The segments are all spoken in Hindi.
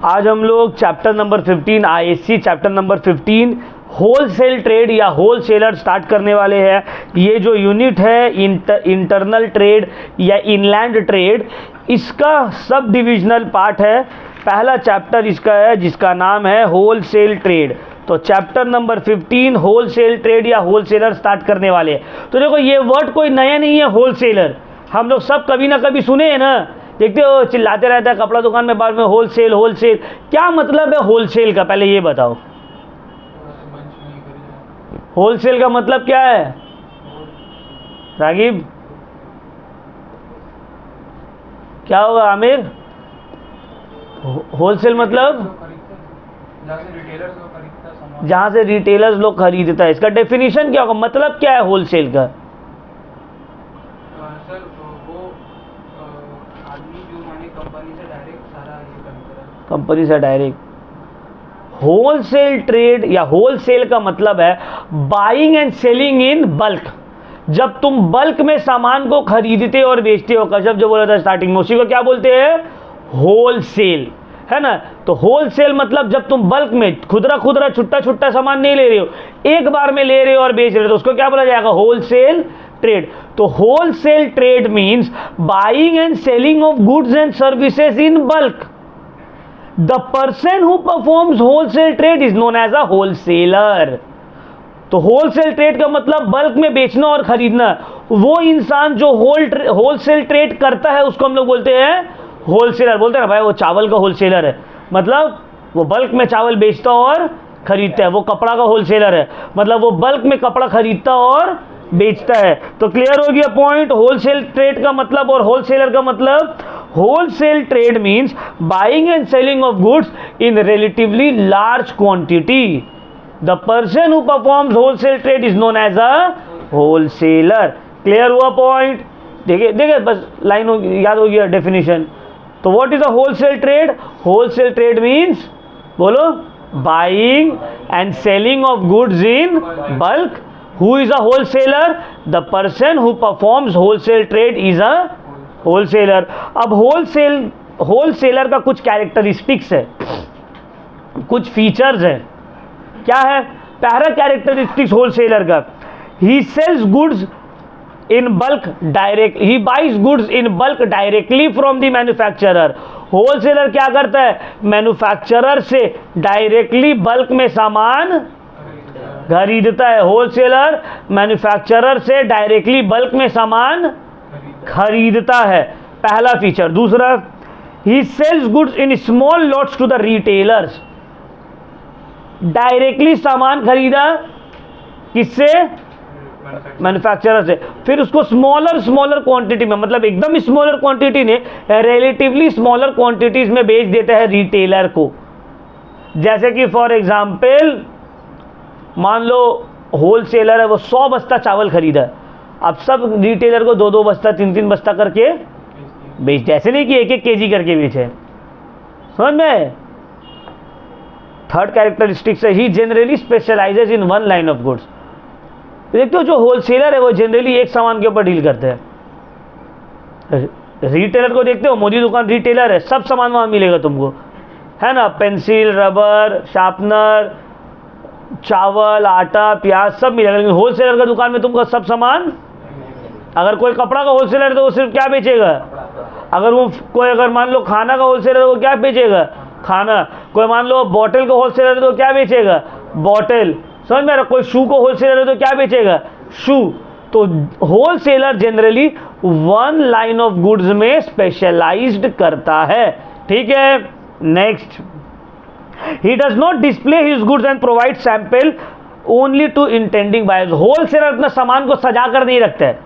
आज हम लोग chapter number 15 ISC chapter number 15 wholesale trade या होलसेलर स्टार्ट करने वाले हैं। ये जो यूनिट है इंटरनल ट्रेड या इनलैंड ट्रेड, इसका सब डिविजनल पार्ट है। पहला चैप्टर इसका है जिसका नाम है होलसेल ट्रेड। तो चैप्टर नंबर 15 होलसेल ट्रेड या होलसेलर स्टार्ट करने वाले हैं। तो देखो ये वर्ड कोई नया नहीं है, होलसेलर हम लोग सब कभी ना कभी सुने हैं ना। देखते हो चिल्लाते रहता है कपड़ा दुकान में बार में होलसेल होलसेल। क्या मतलब है होलसेल का, पहले ये बताओ। होलसेल का मतलब क्या है रागिब, क्या होगा आमिर? होलसेल मतलब जहां से रिटेलर्स लोग खरीदता है। इसका डेफिनेशन क्या होगा, मतलब क्या है होलसेल का? कंपनी से डायरेक्ट। होलसेल ट्रेड या होलसेल का मतलब है buying and selling in bulk. जब तुम बल्क में सामान को खरीदते और बेचते हो, कश्यप जो बोला था स्टार्टिंग में, उसी को क्या बोलते हैं? होलसेल, है ना। तो होलसेल मतलब जब तुम बल्क में खुदरा खुदरा छुट्टा छुट्टा सामान नहीं ले रहे हो, एक बार में ले रहे हो और बेच रहे हो, तो उसको क्या बोला जाएगा? Wholesale trade. तो wholesale trade means buying and selling of goods and services in bulk. The person who performs wholesale trade is known as a wholesaler। तो होलसेल ट्रेड का मतलब बल्क में बेचना और खरीदना। वो इंसान जो होलसेल ट्रेड करता है उसको हम लोग बोलते हैं होलसेलर। बोलते हैं ना भाई वो चावल का होलसेलर है, मतलब वो बल्क में चावल बेचता और खरीदता है। वो कपड़ा का होलसेलर है, मतलब वो बल्क में कपड़ा खरीदता और बेचता है। तो क्लियर हो गया पॉइंट, होलसेल ट्रेड का मतलब और होलसेलर का मतलब। Wholesale trade means buying and selling of goods in relatively large quantity. The person who performs wholesale trade is known as a wholesaler. Clear हुआ point? देखिए बस लाइन याद हो गया डेफिनेशन। तो what is a wholesale trade? Wholesale trade means, बोलो, buying and selling of goods in bulk. Who is a wholesaler? The person who performs wholesale trade is a wholesaler. अब होलसेलर का कुछ कैरेक्टरिस्टिक्स है, कुछ फीचर्स है। क्या है? पहला कैरेक्टरिस्टिक्स होलसेलर का, he sells goods in bulk direct, he buys goods in bulk directly from the manufacturer. Wholesaler क्या करता है? मैन्युफैक्चरर से डायरेक्टली बल्क में सामान खरीदता है। होलसेलर मैन्युफैक्चरर से डायरेक्टली बल्क में सामान खरीदता है, पहला फीचर। दूसरा, he sells goods in small lots to the retailers. Directly सामान खरीदा किससे? मैन्युफैक्चरर से, फिर उसको स्मॉलर क्वांटिटी में, मतलब एकदम स्मॉलर क्वांटिटी ने रिलेटिवली स्मॉलर क्वांटिटीज में बेच देता है रिटेलर को। जैसे कि फॉर एग्जांपल मान लो होलसेलर है, वो 100 बस्ता चावल खरीदा, अब सब रिटेलर को 2-2 बस्ता 3-3 बस्ता करके बेचते। ऐसे नहीं कि 1-1 केजी करके बेचे, समझ में? थर्ड कैरेक्टरिस्टिक्स है, he generally specializes in one line of goods. देखते हो जो होलसेलर है वो जनरली एक सामान के ऊपर डील करते हैं। रिटेलर को देखते हो, मोदी दुकान रिटेलर है, सब सामान वहां मिलेगा तुमको, है ना। पेंसिल, रबर, शार्पनर, चावल, आटा, प्याज सब मिलेगा। लेकिन होलसेलर का दुकान में तुमको सब सामान, अगर कोई कपड़ा का होलसेलर है तो वो सिर्फ क्या बेचेगा? अगर वो कोई, अगर मान लो खाना का होलसेलर है वो क्या बेचेगा? खाना। कोई मान लो बॉटल का होलसेलर है तो क्या बेचेगा? बॉटल। समझ में आ रहा? कोई शू का होलसेलर है तो क्या बेचेगा? शू। तो wholesaler generally one line of goods में स्पेशलाइज्ड करता है, ठीक है। Next, he does not display his goods and provide sample only to intending buyers। Wholesaler अपना सामान को सजा कर नहीं रखता है,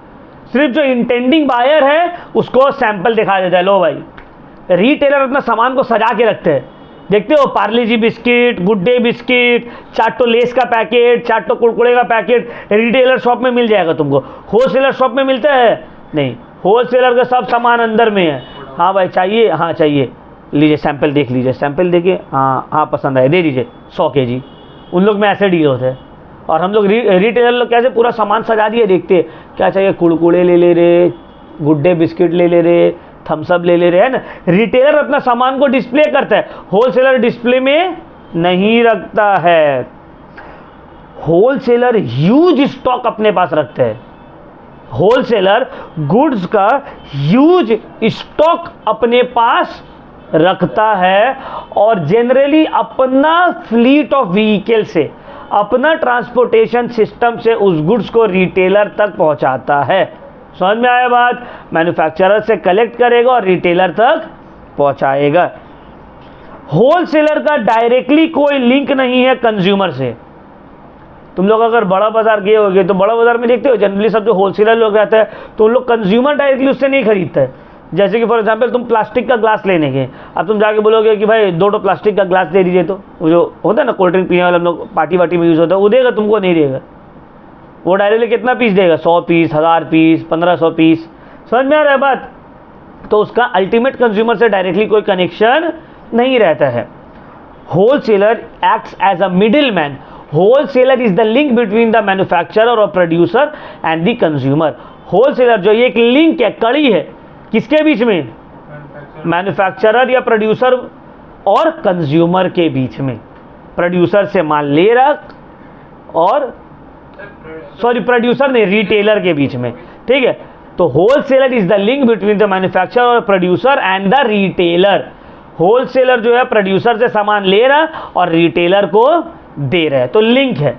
सिर्फ जो इंटेंडिंग बायर है उसको सैंपल दिखा देता है, लो भाई। रिटेलर अपना सामान को सजा के रखते हैं। देखते हो Parle G biscuit, good day biscuit, चाटो लेस का पैकेट, चाटो कुरकुरे का पैकेट रिटेलर शॉप में मिल जाएगा तुमको। होलसेलर शॉप में मिलता है नहीं, होलसेलर का सब सामान अंदर में है। हाँ भाई चाहिए, हाँ चाहिए, लीजिए सैंपल देख लीजिए, सैंपल देखिए, हाँ पसंद आए दे दीजिए 100 केजी। उन लोग में ऐसे डील होते हैं। और हम लोग रिटेलर लोग कैसे पूरा सामान सजा दिए, देखते क्या चाहिए, कुरकुरे ले ले रहे, गुड डे बिस्किट ले ले रहे, थम्स अप ले रहे हैं ना। रिटेलर अपना सामान को डिस्प्ले करता है, होलसेलर डिस्प्ले में नहीं रखता है। होलसेलर ह्यूज स्टॉक अपने पास रखते हैं। होलसेलर गुड्स का ह्यूज स्टॉक अपने पास रखता है और जनरली अपना फ्लीट ऑफ व्हीकल से, अपना ट्रांसपोर्टेशन सिस्टम से उस गुड्स को रिटेलर तक पहुंचाता है। समझ में आया बात? मैन्युफैक्चरर से कलेक्ट करेगा और रिटेलर तक पहुंचाएगा। होलसेलर का डायरेक्टली कोई लिंक नहीं है कंज्यूमर से। तुम लोग अगर बड़ा बाजार गए होगे तो बड़ा बाजार में देखते हो जनरली सब जो होलसेलर लोग रहते हैं तो उन लोग कंज्यूमर डायरेक्टली उससे नहीं खरीदते हैं। जैसे कि फॉर एग्जांपल तुम प्लास्टिक का ग्लास लेने गए, अब तुम जाके बोलोगे कि भाई 2 प्लास्टिक का ग्लास दे दीजिए, तो वो जो होता है ना कोल्ड ड्रिंक पीने वाले हम लोग पार्टी वार्टी में यूज़ होता है, वो देगा तुमको? नहीं देगा। वो डायरेक्टली कितना पीस देगा? 100 पीस, 1000 पीस, 1500 पीस। समझ में आ रहा है बात? तो उसका अल्टीमेट कंज्यूमर से डायरेक्टली कोई कनेक्शन नहीं रहता है। Wholesaler acts as a middle man. Wholesaler is the link between the manufacturer और producer and the consumer. Wholesaler जो ये एक लिंक है, कड़ी है, किसके बीच में? मैन्युफैक्चरर या प्रोड्यूसर और कंज्यूमर के बीच में। प्रोड्यूसर से माल ले रख और प्रोड्यूसर ने रिटेलर के बीच में। ठीक है, तो wholesaler is the link between the manufacturer और producer and the retailer. Wholesaler जो है प्रोड्यूसर से सामान ले रहा और रिटेलर को दे रहा है, तो लिंक है।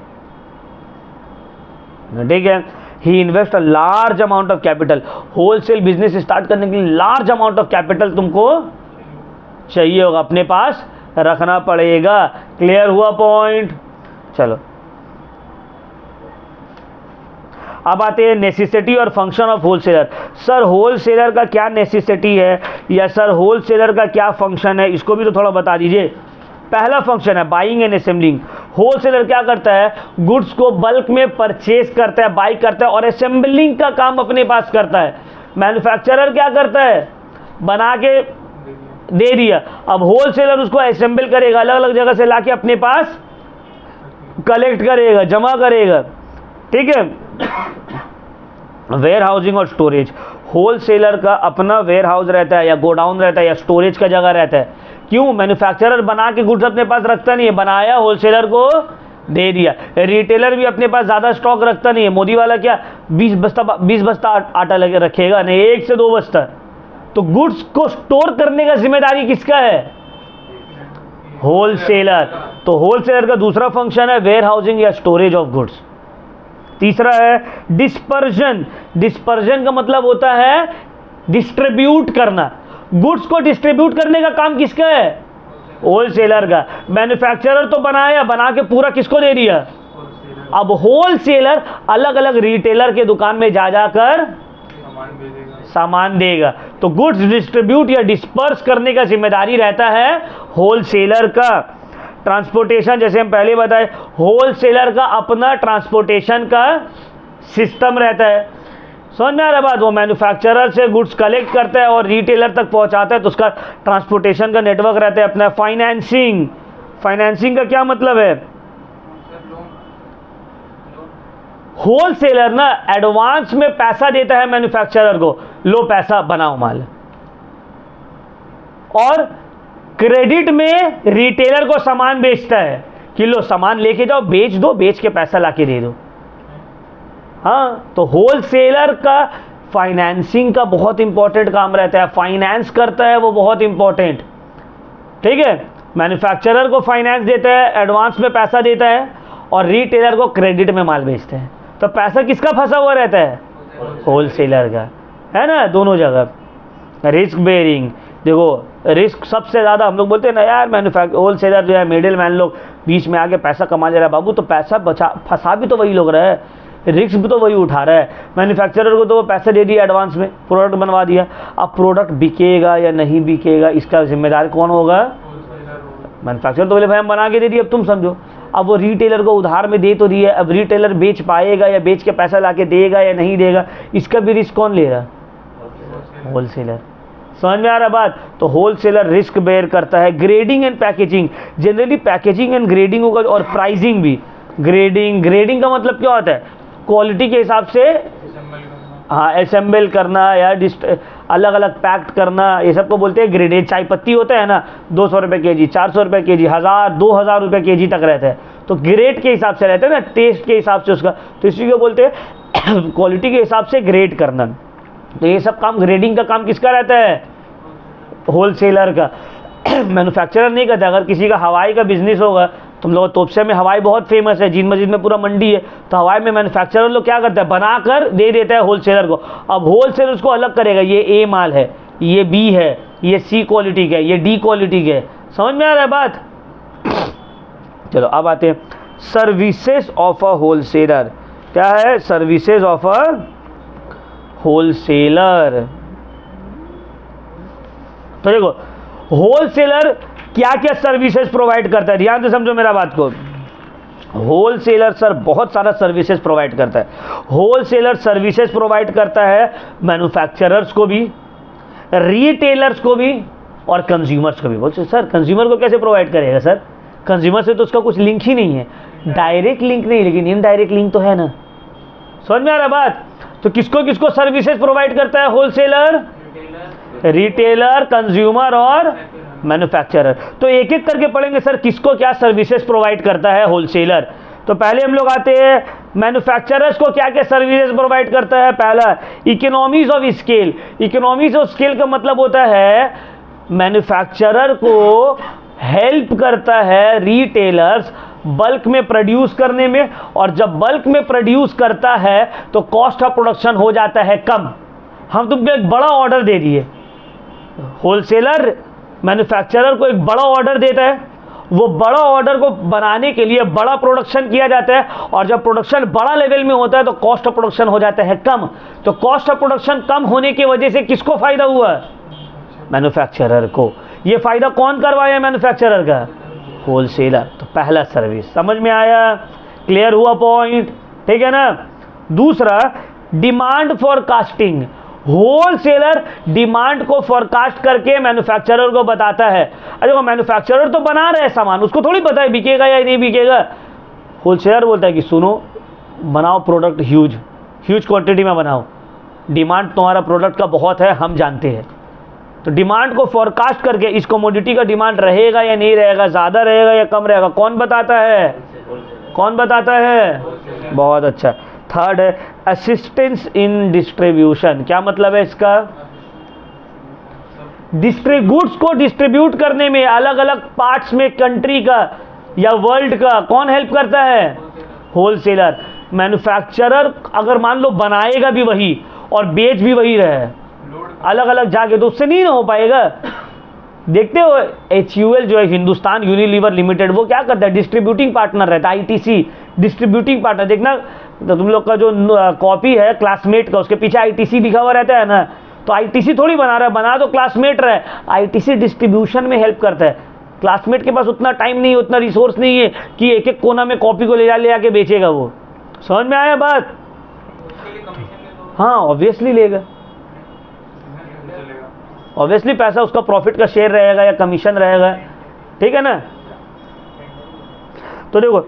ठीक है, he invest a large amount of capital. Wholesale business start करने के लिए लार्ज अमाउंट ऑफ कैपिटल तुमको चाहिए होगा, अपने पास रखना पड़ेगा। क्लियर हुआ पॉइंट? चलो अब आते हैं नेसेसिटी और function of wholesaler. Sir wholesaler का क्या नेसेसिटी है या सर होलसेलर का क्या फंक्शन है, इसको भी तो थोड़ा बता दीजिए। पहला फंक्शन है बाइंग एंड असेंबलिंग। होलसेलर क्या करता है? गुड्स को बल्क में परचेज करता है, बाई करता है और असेंबलिंग का काम अपने पास करता है। मैन्युफैक्चरर क्या करता है? बना के दे दिया। अब होलसेलर उसको असेंबल करेगा, अलग अलग जगह से लाके अपने पास कलेक्ट करेगा, जमा करेगा। ठीक है, वेयर हाउसिंग और स्टोरेज। होलसेलर का अपना वेयर हाउस रहता है या गोडाउन रहता है या स्टोरेज का जगह रहता है। क्यों? मैन्युफैक्चरर बना के गुड्स अपने पास रखता नहीं है, बनाया होलसेलर को दे दिया। रिटेलर भी अपने पास ज़्यादा स्टॉक रखता नहीं है। मोदी वाला क्या 20 बस्ता आटा लगे रखेगा? नहीं, 1 से 2 बस्ता। तो गुड्स को स्टोर करने का जिम्मेदारी किसका है? होलसेलर। तो होलसेलर का दूसरा फंक्शन है वेयर हाउसिंग या स्टोरेज ऑफ गुड्स। तीसरा है डिस्पर्जन। डिस्पर्जन का मतलब होता है डिस्ट्रीब्यूट करना। गुड्स को डिस्ट्रीब्यूट करने का काम किसका है? होलसेलर का। मैन्युफैक्चरर तो बनाया, बना के पूरा किसको दे दिया? अब होलसेलर अलग अलग रिटेलर के दुकान में जा जाकर सामान देगा। तो गुड्स डिस्ट्रीब्यूट या डिस्पर्स करने का जिम्मेदारी रहता है होलसेलर का। ट्रांसपोर्टेशन, जैसे हम पहले बताए, होलसेलर का अपना ट्रांसपोर्टेशन का सिस्टम रहता है। समझ में आ रहा बात? वो मैन्युफैक्चरर से गुड्स कलेक्ट करता है और रिटेलर तक पहुंचाता है, तो उसका ट्रांसपोर्टेशन का नेटवर्क रहता है अपना। फाइनेंसिंग। फाइनेंसिंग का क्या मतलब है? होलसेलर ना एडवांस में पैसा देता है मैन्युफैक्चरर को, लो पैसा बनाओ माल, और क्रेडिट में रिटेलर को सामान बेचता है कि लो सामान लेके जाओ, बेच दो, बेच के पैसा लाके दे दो। हाँ, तो होलसेलर का फाइनेंसिंग का बहुत इंपॉर्टेंट काम रहता है। फाइनेंस करता है वो, बहुत इंपॉर्टेंट। ठीक है, मैन्युफैक्चरर को फाइनेंस देता है, एडवांस में पैसा देता है, और रिटेलर को क्रेडिट में माल बेचते हैं। तो पैसा किसका फंसा हुआ रहता है? होलसेलर का, है ना। दोनों जगह रिस्क बेयरिंग। देखो रिस्क सबसे ज़्यादा हम लोग बोलते हैं ना यार, होलसेलर जो है मिडिल मैन लोग बीच में आके पैसा कमा ले रहा है। बाबू तो पैसा फंसा भी तो वही लोग रहा है, रिस्क भी तो वही उठा रहा है। मैन्युफैक्चरर को तो वो पैसे दे दिया एडवांस में, प्रोडक्ट बनवा दिया। अब प्रोडक्ट बिकेगा या नहीं बिकेगा, इसका जिम्मेदार कौन होगा? मैन्युफैक्चरर तो बोले भाई हम बना के दे दिए, अब तुम समझो। अब वो रिटेलर को उधार में दे तो दिया, अब रिटेलर बेच पाएगा या बेच के पैसा लाके देगा या नहीं देगा, इसका भी रिस्क कौन ले रहा? होलसेलर। समझ में आ रहा बात? तो होलसेलर रिस्क बेयर करता है। Grading and packaging, generally packaging and grading होगा, और प्राइसिंग भी। ग्रेडिंग का मतलब क्या होता है? क्वालिटी के हिसाब से हाँ असेंबल करना या अलग अलग पैक्ट करना, ये सबको बोलते हैं ग्रेडेड। चाय पत्ती होता है ना, 200 रुपये के जी, 400 रुपये के जी, 1000-2000 रुपये के जी तक रहता है, तो ग्रेड के हिसाब से रहता है ना, टेस्ट के हिसाब से उसका, तो इसी को बोलते हैं क्वालिटी के हिसाब से ग्रेड करना। तो ये सब काम, ग्रेडिंग का काम किसका रहता है? होलसेलर का। मैन्युफैक्चरर नहीं करता। अगर किसी का हवाई का बिजनेस होगा, तुम लोग तोपसे में हवाई बहुत फेमस है, जीन मस्जिद में पूरा मंडी है, तो हवाई में मैन्युफैक्चरर लोग क्या करता है? बनाकर दे देता है होलसेलर को। अब होलसेलर उसको अलग करेगा, ये ए माल है, ये बी है, ये सी क्वालिटी का है, ये डी क्वालिटी का है। समझ में आ रहा है बात? चलो अब आते हैं सर्विसेज ऑफ अ होलसेलर। क्या है? Services of a wholesaler. तो देखो होलसेलर क्या क्या सर्विसेज प्रोवाइड करता है, ध्यान से समझो मेरा बात को। होलसेलर सर बहुत सारा सर्विसेज प्रोवाइड करता है। होलसेलर सर्विसेज प्रोवाइड करता है मैन्युफैक्चरर्स को भी, रिटेलर्स को भी और कंज्यूमर्स को भी। बोलते सर कंज्यूमर को कैसे प्रोवाइड करेगा? सर कंज्यूमर से तो उसका कुछ लिंक ही नहीं है, डायरेक्ट लिंक नहीं, लेकिन इनडायरेक्ट लिंक तो है ना। समझ में आ रहा बात? तो किसको किसको सर्विसेज प्रोवाइड करता है होलसेलर? रिटेलर, कंज्यूमर और मैन्युफैक्चरर। तो एक एक करके पढ़ेंगे सर किसको क्या सर्विसेज प्रोवाइड करता है होलसेलर। तो पहले हम लोग आते हैं मैन्युफैक्चरर्स को क्या क्या सर्विसेज प्रोवाइड करता है। पहला economies of scale. Economies of scale का मतलब होता है मैन्युफैक्चरर को हेल्प करता है रिटेलर्स बल्क में प्रोड्यूस करने में, और जब बल्क में प्रोड्यूस करता है तो कॉस्ट ऑफ प्रोडक्शन हो जाता है कम। हम तुमको एक बड़ा ऑर्डर दे दिए, होलसेलर मैन्युफैक्चरर को एक बड़ा ऑर्डर देता है, वो बड़ा ऑर्डर को बनाने के लिए बड़ा प्रोडक्शन किया जाता है, और जब प्रोडक्शन बड़ा लेवल में होता है तो कॉस्ट ऑफ प्रोडक्शन हो जाता है कम। तो कॉस्ट ऑफ प्रोडक्शन कम होने की वजह से किसको फायदा हुआ? मैन्युफैक्चरर को। ये फायदा कौन करवाया? मैन्युफैक्चरर का, होलसेलर। तो पहला सर्विस समझ में आया, क्लियर हुआ पॉइंट? ठीक है ना। दूसरा डिमांड फॉरकास्टिंग। होलसेलर डिमांड को फोरकास्ट करके मैन्युफैक्चरर को बताता है। अरे वो मैन्युफैक्चरर तो बना रहे हैं सामान, उसको थोड़ी पता है बिकेगा या नहीं बिकेगा। होलसेलर बोलता है कि सुनो बनाओ प्रोडक्ट, ह्यूज क्वांटिटी में बनाओ, डिमांड तुम्हारा प्रोडक्ट का बहुत है, हम जानते हैं। तो डिमांड को फोरकास्ट करके इस कमोडिटी का डिमांड रहेगा या नहीं रहेगा, ज़्यादा रहेगा या कम रहेगा, कौन बताता है? कौन बताता है? बहुत अच्छा। थर्ड है असिस्टेंस इन डिस्ट्रीब्यूशन। क्या मतलब है इसका? गुड्स को डिस्ट्रीब्यूट करने में अलग अलग पार्ट्स में कंट्री का या वर्ल्ड का कौन हेल्प करता है? होलसेलर। मैन्युफैक्चरर अगर मान लो बनाएगा भी वही और बेच भी वही रहे अलग अलग जाके, तो उससे नहीं ना हो पाएगा। देखते हो HUL जो है हिंदुस्तान यूनिलीवर लिमिटेड, वो क्या करता है? डिस्ट्रीब्यूटिंग पार्टनर रहता है, ITC डिस्ट्रीब्यूटिंग पार्टनर। देखना तो तुम लोग का जो कॉपी है क्लासमेट का, उसके पीछे ITC लिखा हुआ रहता है ना, तो ITC थोड़ी बना रहा है, बना तो क्लासमेट रहे। ITC डिस्ट्रीब्यूशन में हेल्प करता है। क्लासमेट के पास उतना टाइम नहीं है, उतना रिसोर्स नहीं है कि एक एक कोना में कॉपी को ले आके बेचेगा वो। समझ में आया बात? हाँ ऑब्वियसली लेगा, ऑब्वियसली पैसा उसका प्रॉफिट का शेयर रहेगा या कमीशन रहेगा, ठीक है ना। तो देखो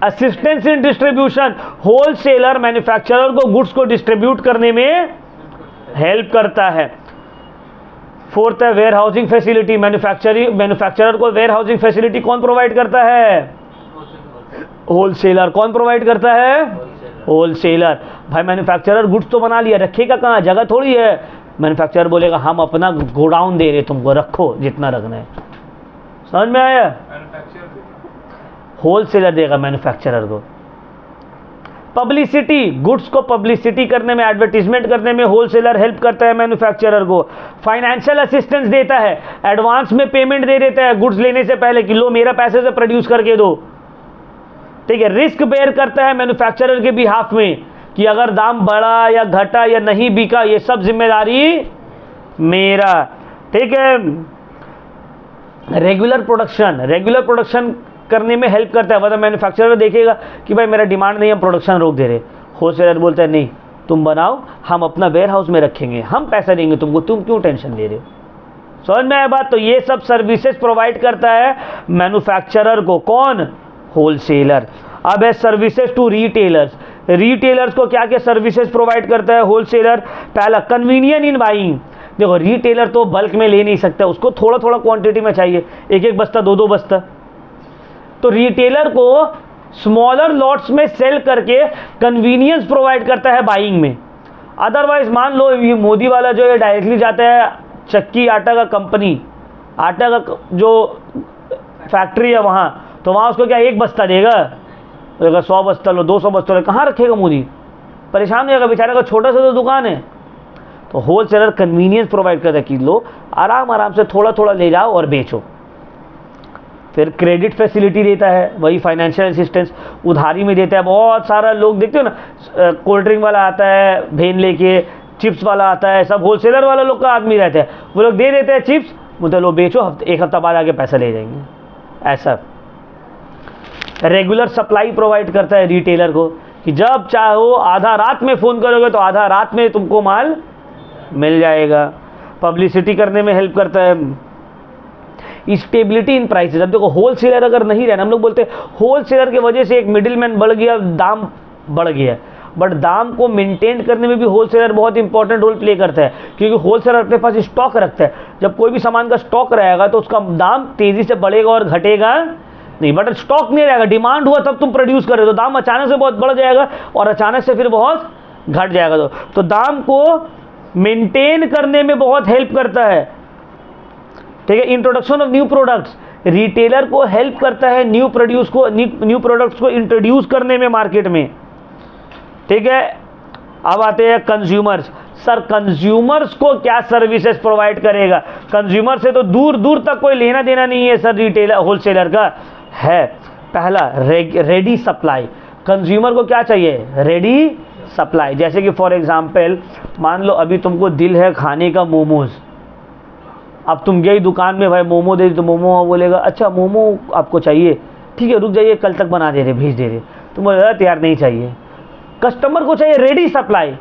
assistance in distribution, wholesaler manufacturer को गुड्स को डिस्ट्रीब्यूट करने में हेल्प करता है। फोर्थ है वेयर हाउसिंग फैसिलिटी। मैन्युफैक्चरर को वेयर हाउसिंग फैसिलिटी कौन प्रोवाइड करता है? होलसेलर। कौन प्रोवाइड करता है? होलसेलर। भाई मैन्युफैक्चरर गुड्स तो बना लिया, रखेगा कहाँ? जगह थोड़ी है। मैन्युफैक्चरर बोलेगा हम अपना गोडाउन दे रहे तुमको, रखो जितना रखना है। समझ में आया? होलसेलर देगा मैन्युफैक्चरर को। पब्लिसिटी, गुड्स को पब्लिसिटी करने में, एडवर्टीजमेंट करने में होलसेलर हेल्प करता है मैन्युफैक्चरर को। फाइनेंशियल असिस्टेंस देता है, एडवांस में पेमेंट दे देता है गुड्स लेने से पहले कि लो मेरा पैसे से प्रोड्यूस करके दो, ठीक है। रिस्क बेयर करता है मैन्युफैक्चरर के बिहाफ में कि अगर दाम बढ़ा या घटा या नहीं बिका, ये सब जिम्मेदारी मेरा, ठीक है। रेगुलर प्रोडक्शन करने में हेल्प करता है। मतलब मैन्युफैक्चरर देखेगा कि भाई मेरा डिमांड नहीं, हम प्रोडक्शन रोक दे रहे। होलसेलर बोलता है नहीं तुम बनाओ, हम अपना वेयर हाउस में रखेंगे, हम पैसा देंगे तुमको, तुम क्यों टेंशन ले रहे हो। समझ में आया बात? तो ये सब सर्विसेज प्रोवाइड करता है मैन्युफैक्चरर को। कौन? होलसेलर। अब है सर्विसेज टू रिटेलर्स। रिटेलर्स को क्या क्या सर्विसेज प्रोवाइड करता है होलसेलर? पहला कन्वीनियंट इन बाइंग। देखो रिटेलर तो बल्क में ले नहीं सकता, उसको थोड़ा थोड़ा क्वांटिटी में चाहिए, एक एक बस्ता, दो दो बस्ता। तो रिटेलर को स्मॉलर लॉट्स में सेल करके कन्वीनियंस प्रोवाइड करता है बाइंग में। अदरवाइज मान लो ये मोदी वाला जो है डायरेक्टली जाता है चक्की आटा का कंपनी, आटा का जो फैक्ट्री है वहाँ, तो वहाँ उसको क्या एक बस्ता देगा? अगर 100 बस्ता लो, 200 बस्ता लो, कहाँ रखेगा मोदी? परेशान हो जाएगा बेचारे का, छोटा सा तो दुकान है। तो होल सेलर कन्वीनियंस प्रोवाइड करता है कि लो आराम आराम से थोड़ा थोड़ा ले जाओ और बेचो। फिर क्रेडिट फैसिलिटी देता है, वही फाइनेंशियल असिस्टेंस, उधारी में देता है। बहुत सारा लोग देखते हो ना, कोल्ड ड्रिंक वाला आता है भेन लेके, चिप्स वाला आता है, सब होलसेलर वाला लोग का आदमी रहते हैं, वो लोग दे देते हैं चिप्स, बोलते लो बेचो, एक हफ्ता बाद आके पैसा ले जाएंगे। ऐसा रेगुलर सप्लाई प्रोवाइड करता है रिटेलर को कि जब चाहो आधा रात में फ़ोन करोगे तो आधा रात में तुमको माल मिल जाएगा। पब्लिसिटी करने में हेल्प करता है। Stability in prices. अब देखो होलसेलर अगर नहीं रहना, हम लोग बोलते हैं होलसेलर की वजह से एक मिडिलमैन बढ़ गया, दाम बढ़ गया, बट दाम को मेंटेन करने में भी होलसेलर बहुत इंपॉर्टेंट रोल प्ले करता है, क्योंकि होलसेलर अपने पास स्टॉक रखता है। जब कोई भी सामान का स्टॉक रहेगा तो उसका दाम तेजी से बढ़ेगा और घटेगा नहीं, बट स्टॉक नहीं रहेगा, डिमांड हुआ तब तुम प्रोड्यूस कर रहे हो तो दाम अचानक से बहुत बढ़ जाएगा और अचानक से फिर बहुत घट जाएगा। तो दाम को मेंटेन करने में बहुत हेल्प करता है। ठीक है, introduction of new products, retailer को हेल्प करता है न्यू प्रोडक्ट्स को इंट्रोड्यूस करने में मार्केट में। ठीक है, अब आते हैं कंज्यूमर्स। सर कंज्यूमर्स को क्या सर्विसेज प्रोवाइड करेगा? कंज्यूमर से तो दूर दूर तक कोई लेना देना नहीं है सर, रिटेलर होलसेलर का है। पहला रेडी सप्लाई। कंज्यूमर को क्या चाहिए? Ready supply. जैसे कि फॉर एग्जांपल मान लो अभी तुमको दिल है खाने का मोमोज, अब तुम गई दुकान में, भाई मोमो दे, तो मोमो बोलेगा अच्छा मोमो आपको चाहिए, ठीक है रुक जाइए कल तक बना दे रहे, भेज दे रहे। तुम बोलेगा तैयार नहीं चाहिए। कस्टमर को चाहिए रेडी सप्लाई।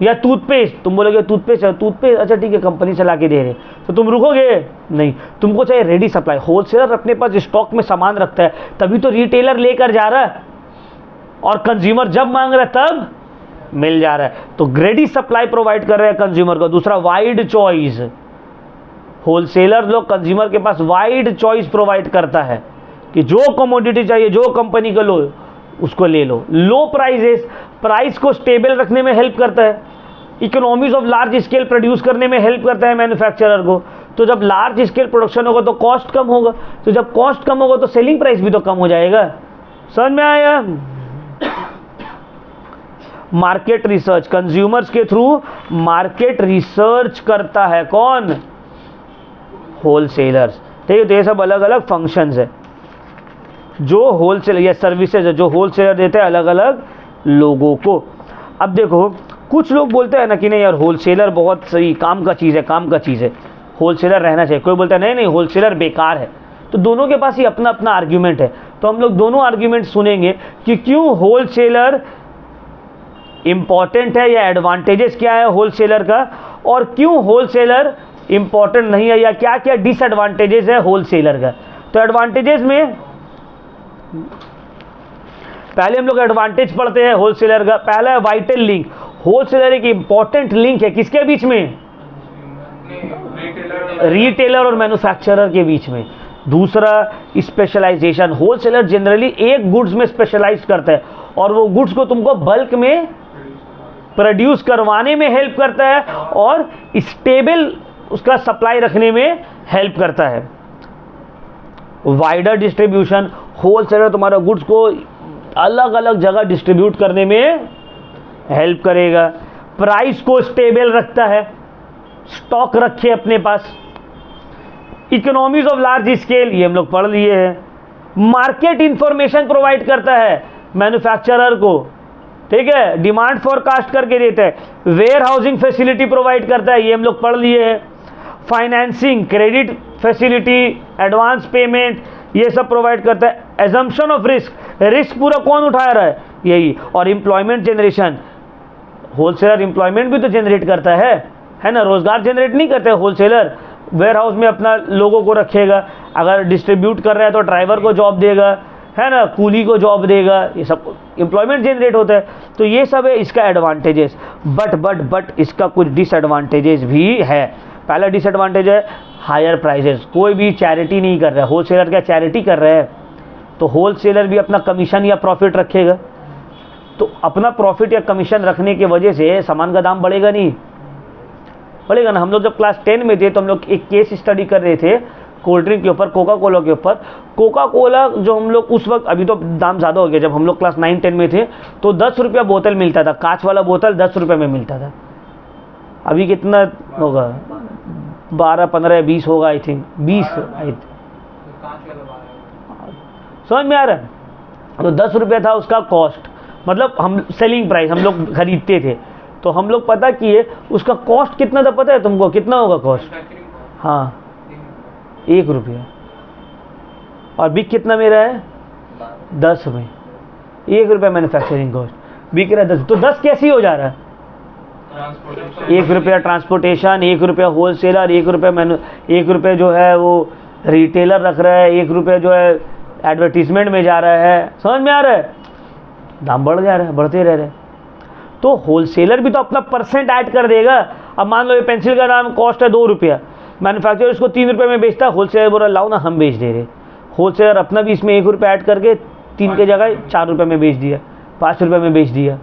या टूथपेस्ट, तुम बोलोगे टूथपेस्ट है, टूथपेस्ट अच्छा ठीक है कंपनी चला के दे रहे, तो तुम रुकोगे नहीं, तुमको चाहिए रेडी सप्लाई। होलसेलर अपने पास स्टॉक में सामान रखता है, तभी तो रिटेलर लेकर जा रहा है, और कंज्यूमर जब मांग रहा है तब मिल जा रहा है। तो रेडी सप्लाई प्रोवाइड कर रहे हैं कंज्यूमर को। दूसरा वाइड चॉइस। होलसेलर लोग कंज्यूमर के पास वाइड चॉइस प्रोवाइड करता है कि जो कमोडिटी चाहिए, जो कंपनी का लो उसको ले लो। लो प्राइसेस, प्राइस को स्टेबल रखने में हेल्प करता है। Economies of large scale produce करने में हेल्प करता है मैन्युफैक्चरर को। तो जब लार्ज स्केल प्रोडक्शन होगा तो कॉस्ट कम होगा, तो जब कॉस्ट कम होगा तो सेलिंग प्राइस भी तो कम हो जाएगा। समझ में आया? मार्केट रिसर्च, कंज्यूमर्स के थ्रू मार्केट रिसर्च करता है कौन? होलसेलर्स। ठीक है, तो ये सब अलग अलग फंक्शंस है जो होलसेलर या सर्विसेज है जो होलसेलर देते हैं अलग अलग लोगों को। अब देखो कुछ लोग बोलते हैं ना कि नहीं यार होलसेलर बहुत सही काम का चीज़ है, काम का चीज़ है, होलसेलर रहना चाहिए। कोई बोलता है नहीं नहीं होलसेलर बेकार है। तो दोनों के पास ही अपना अपना आर्ग्यूमेंट है। तो हम लोग दोनों आर्ग्यूमेंट सुनेंगे कि क्यों होलसेलर इंपॉर्टेंट है या एडवांटेजेस क्या है होलसेलर का, और क्यों होलसेलर इंपॉर्टेंट नहीं है, या क्या क्या डिसएडवांटेजेस है होलसेलर का। तो एडवांटेजेस में पहले हम लोग एडवांटेज पढ़ते हैं होलसेलर का। पहला है वाइटल लिंक। होलसेलर एक इंपॉर्टेंट लिंक है किसके बीच में? रिटेलर और मैन्युफैक्चरर के बीच में। दूसरा स्पेशलाइजेशन। होलसेलर जनरली एक गुड्स में स्पेशलाइज करता है और वो गुड्स को तुमको बल्क में प्रोड्यूस करवाने में हेल्प करता है और स्टेबल उसका सप्लाई रखने में हेल्प करता है। Wider distribution. होलसेलर तुम्हारा गुड्स को अलग अलग जगह डिस्ट्रीब्यूट करने में हेल्प करेगा। प्राइस को स्टेबल रखता है, स्टॉक रखे अपने पास। इकोनॉमीज ऑफ लार्ज स्केल, ये हम लोग पढ़ लिए हैं। मार्केट इंफॉर्मेशन प्रोवाइड करता है मैन्युफैक्चरर को, ठीक है, डिमांड फोरकास्ट करके देता है। वेयर हाउसिंग फैसिलिटी प्रोवाइड करता है, ये हम लोग पढ़ लिए हैं। Financing, credit facility, advance payment, ये सब प्रोवाइड करता है। एजम्पशन ऑफ रिस्क, रिस्क पूरा कौन उठा रहा है? यही। और एम्प्लॉयमेंट जनरेशन, होलसेलर एम्प्लॉयमेंट भी तो जनरेट करता है ना, रोजगार जनरेट नहीं करते होलसेलर। वेयर हाउस में अपना लोगों को रखेगा, अगर डिस्ट्रीब्यूट कर रहा है तो ड्राइवर को जॉब देगा, है ना, कूली को जॉब देगा, ये सब एम्प्लॉयमेंट जनरेट होता है। तो ये सब है इसका एडवांटेजेस। बट इसका कुछ डिसएडवांटेजेस भी है। पहला डिसएडवांटेज है हायर प्राइसेस। कोई भी चैरिटी नहीं कर रहा है, होलसेलर क्या चैरिटी कर रहा है? तो होलसेलर भी अपना कमीशन या प्रॉफिट रखेगा, तो अपना प्रॉफिट या कमीशन रखने की वजह से सामान का दाम बढ़ेगा नहीं, बढ़ेगा ना। हम लोग जब क्लास 10 में थे तो हम लोग एक केस स्टडी कर रहे थे कोल्ड ड्रिंक के ऊपर, कोका कोला के ऊपर। कोका कोला जो हम लोग उस वक्त, अभी तो दाम ज़्यादा हो गया, जब हम लोग क्लास 9-10 में थे तो 10 रुपया बोतल मिलता था, कांच वाला बोतल 10 रुपये में मिलता था। अभी कितना होगा? 12, 15, 20 होगा आई थिंक, 20 समझ में आ रहा है? तो 10 रुपया था उसका कॉस्ट, मतलब हम सेलिंग प्राइस हम लोग खरीदते थे। तो हम लोग पता किए उसका कॉस्ट कितना था, पता है तुमको कितना होगा कॉस्ट? हाँ 1 रुपया। और बिक कितना मेरा है? 10 में। 1 रुपया मैन्युफैक्चरिंग कॉस्ट, बिक रहा है 10। तो 10 कैसे हो जा रहा है? 1 रुपया ट्रांसपोर्टेशन, 1 रुपया होलसेलर, 1 रुपये जो है वो रिटेलर रख रहा है, 1 रुपया जो है एडवर्टीजमेंट में जा रहा है। समझ में आ रहा है? दाम बढ़ जा रहा है, बढ़ते रह रहे हैं। तो होलसेलर भी तो अपना परसेंट ऐड कर देगा। अब मान लो ये पेंसिल का दाम कॉस्ट है 2 रुपया, मैन्युफैक्चरर इसको 3 रुपये में बेचता है, होलसेलर बोला लाओ ना हम बेच दे रहे। होलसेलर अपना भी इसमें 1 रुपया ऐड करके 3 के जगह 4 रुपये में बेच दिया, 5 रुपये में बेच दिया,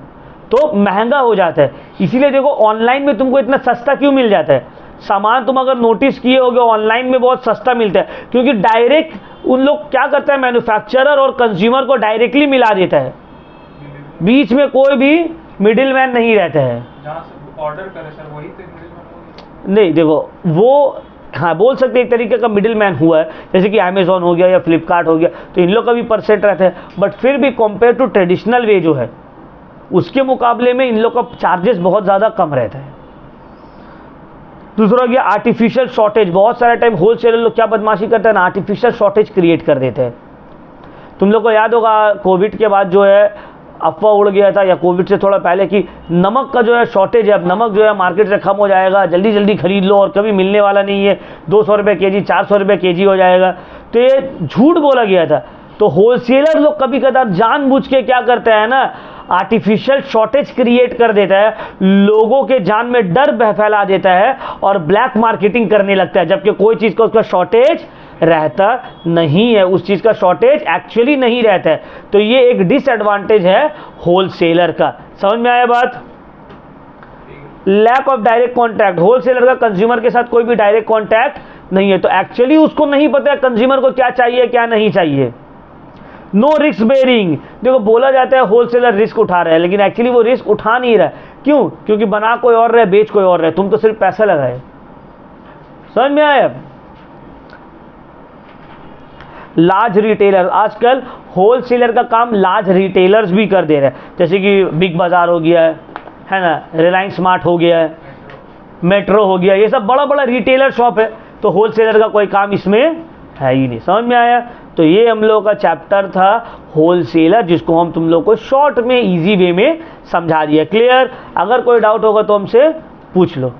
तो महंगा हो जाता है। इसीलिए देखो ऑनलाइन में तुमको इतना सस्ता क्यों मिल जाता है सामान। तुम अगर नोटिस किए होगे ऑनलाइन में बहुत सस्ता मिलता है, क्योंकि डायरेक्ट उन लोग क्या करता है, मैन्युफैक्चरर और कंज्यूमर को डायरेक्टली मिला देता है, बीच में कोई भी मिडिल मैन नहीं रहता है। ऑर्डर करे सर वही तो मिडिल नहीं देखो वो, हाँ बोल सकते एक तरीके का मिडिल मैन हुआ है, जैसे कि अमेजोन हो गया या फ्लिपकार्ट हो गया, तो इन लोग का भी परसेंट रहता है। बट फिर भी कंपेयर टू ट्रेडिशनल वे जो है उसके मुकाबले में इन लोग का चार्जेस बहुत ज़्यादा कम रहता है। दूसरा गया आर्टिफिशियल शॉर्टेज। बहुत सारा टाइम होलसेलर लोग क्या बदमाशी करते हैं ना, आर्टिफिशियल शॉर्टेज क्रिएट कर देते हैं। तुम लोग को याद होगा कोविड के बाद जो है अफवाह उड़ गया था, या कोविड से थोड़ा पहले, कि नमक का जो है शॉर्टेज है, अब नमक जो है मार्केट से खत्म हो जाएगा, जल्दी जल्दी खरीद लो और कभी मिलने वाला नहीं है, 200 रुपये के जी 400 रुपये के जी हो जाएगा। तो ये झूठ बोला गया था। तो होलसेलर लोग कभी कदार जानबूझ के क्या करते हैं ना, आर्टिफिशियल शॉर्टेज क्रिएट कर देता है, लोगों के जान में डर फैला देता है और ब्लैक मार्केटिंग करने लगता है, जबकि कोई चीज़ का उसका शॉर्टेज रहता नहीं है, उस चीज़ का शॉर्टेज एक्चुअली नहीं रहता है। तो ये एक डिसएडवांटेज है होलसेलर का। समझ में आया बात? Lack of direct contact. Wholesaler का कंज्यूमर के साथ कोई भी डायरेक्ट कॉन्टैक्ट नहीं है, तो एक्चुअली उसको नहीं पता है कंज्यूमर को क्या चाहिए क्या नहीं चाहिए। No risk bearing. देखो बोला जाता है होलसेलर रिस्क उठा रहा है, लेकिन एक्चुअली वो रिस्क उठा नहीं रहा है। क्यों? क्योंकि बना कोई और रहे, बेच कोई और रहे, तुम तो सिर्फ पैसा लगाए। समझ में आया? लार्ज रिटेलर, आजकल होलसेलर का काम लार्ज रिटेलर्स भी कर दे रहे हैं, जैसे कि बिग बाजार हो गया है ना, रिलायंस स्मार्ट हो गया है, मेट्रो हो गया, ये सब बड़ा बड़ा रिटेलर शॉप है। तो होलसेलर का कोई काम इसमें है ही नहीं। समझ में आया? तो ये हम लोगों का चैप्टर था होलसेलर, जिसको हम तुम लोग को शॉर्ट में इजी वे में समझा दिया। क्लियर? अगर कोई डाउट होगा तो हमसे पूछ लो।